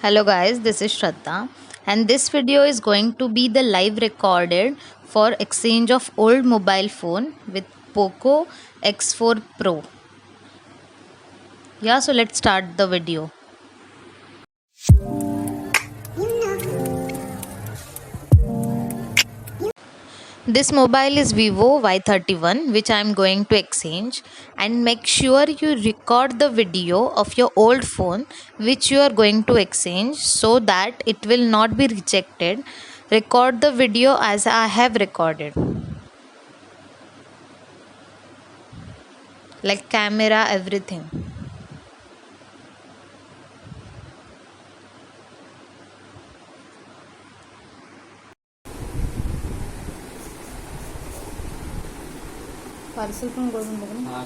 Hello guys, this is Shraddha and this video is going to be the live recorded for exchange of old mobile phone with POCO X4 Pro. Yeah, so let's start the video. This mobile is Vivo Y31 which I am going to exchange, and make sure you record the video of your old phone which you are going to exchange so that it will not be rejected. Record the video as I have recorded, like camera, everything. Parcel पण करून बघ ना.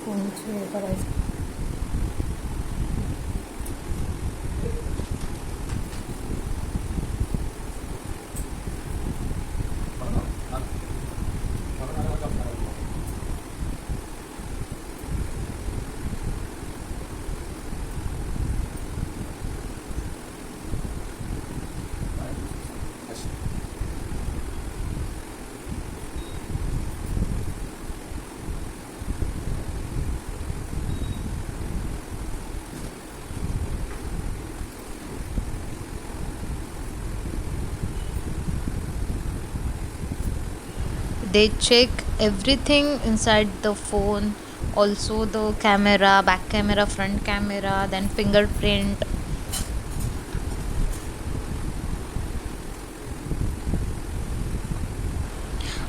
फोनचे हे करायचं. They check everything inside the phone, also the camera, back camera, front camera, then fingerprint.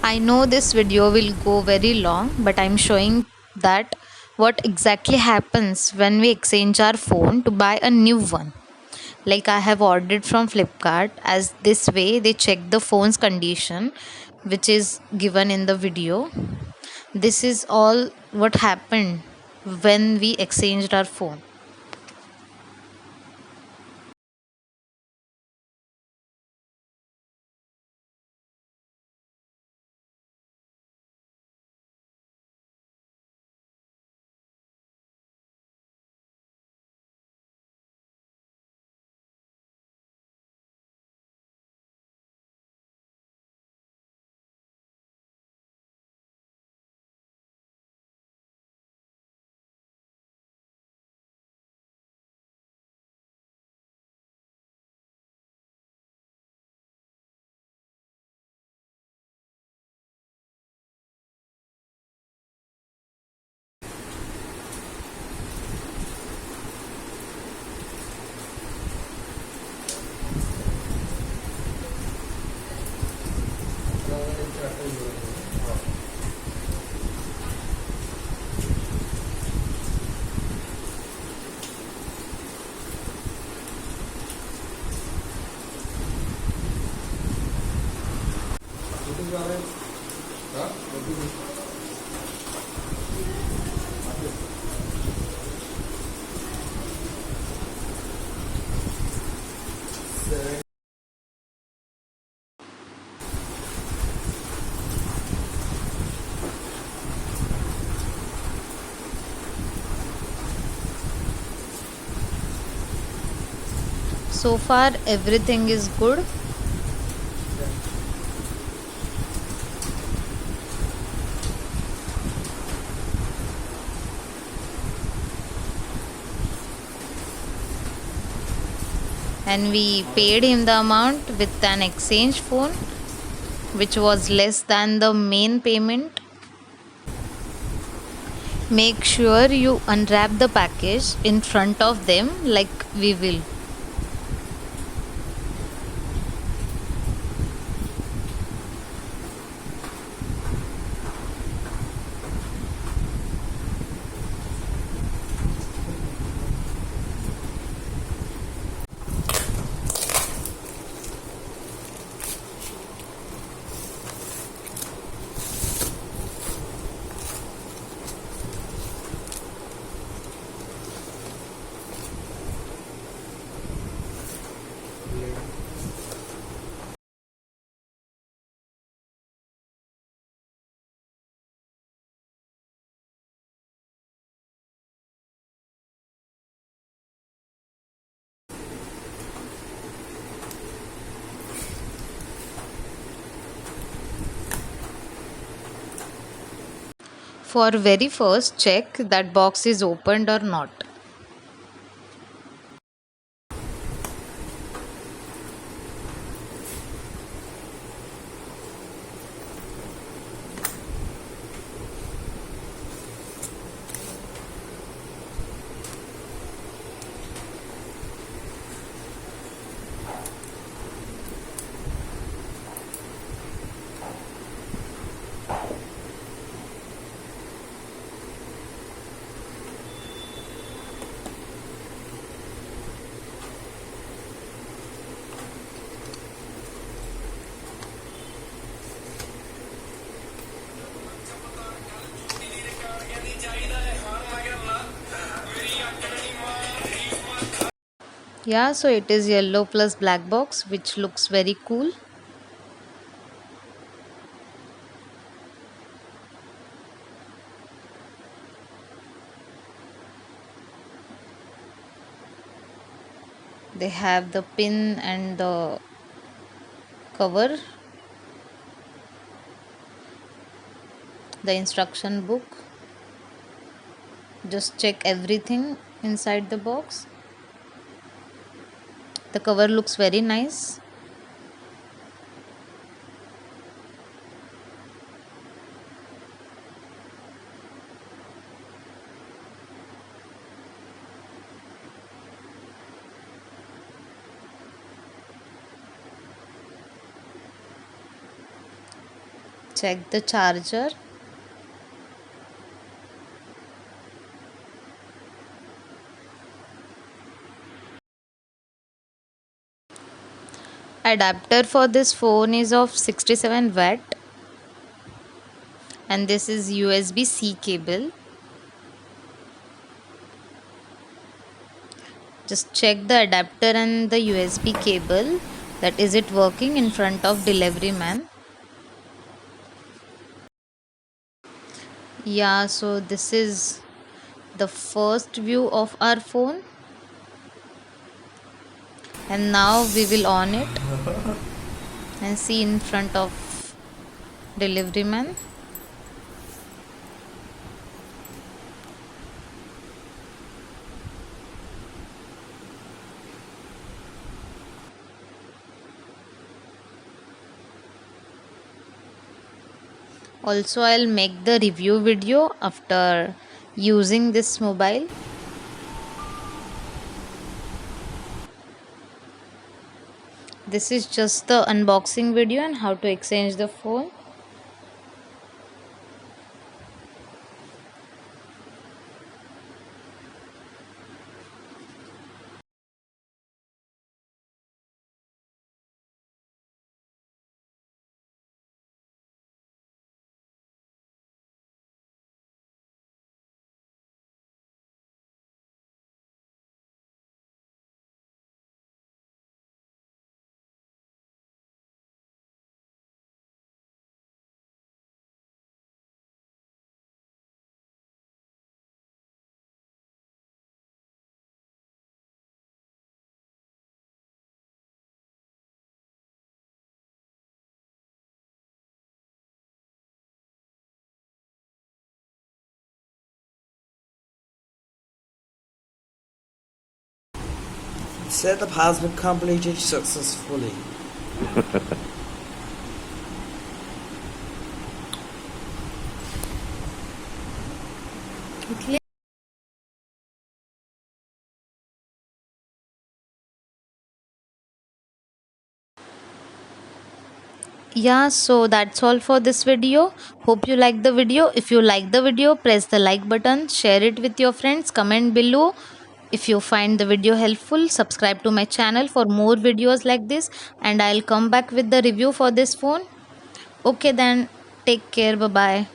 I know this video will go very long, but I'm showing that what exactly happens when we exchange our phone to buy a new one. Like I have ordered from Flipkart, as this way they check the phone's condition which is given in the video. This is all what happened when we exchanged our phone. So far everything is good. And we paid him the amount with an exchange phone which was less than the main payment. Make sure you unwrap the package in front of them like we will. For very first, check that box is opened or not. Yeah, so it is yellow plus black box which looks very cool. They have the pin and the cover, the instruction book. Just check everything inside the box. The cover looks very nice. Check the charger. Adapter for this phone is of 67 watt and this is USB-C cable. Just check the adapter and the USB cable, that is it working in front of delivery man. Yeah, so this is the first view of our phone and now we will on it and see in front of delivery man. Also, I'll make the review video after using this mobile. This is just the unboxing video and how to exchange the phone. Setup has been completed successfully. Yeah, so that's all for this video. Hope you like the video. If you like the video, press the like button, share it with your friends, comment below if you find the video helpful. Subscribe to my channel for more videos like this, and I'll come back with the review for this phone. Okay then, take care. Bye bye.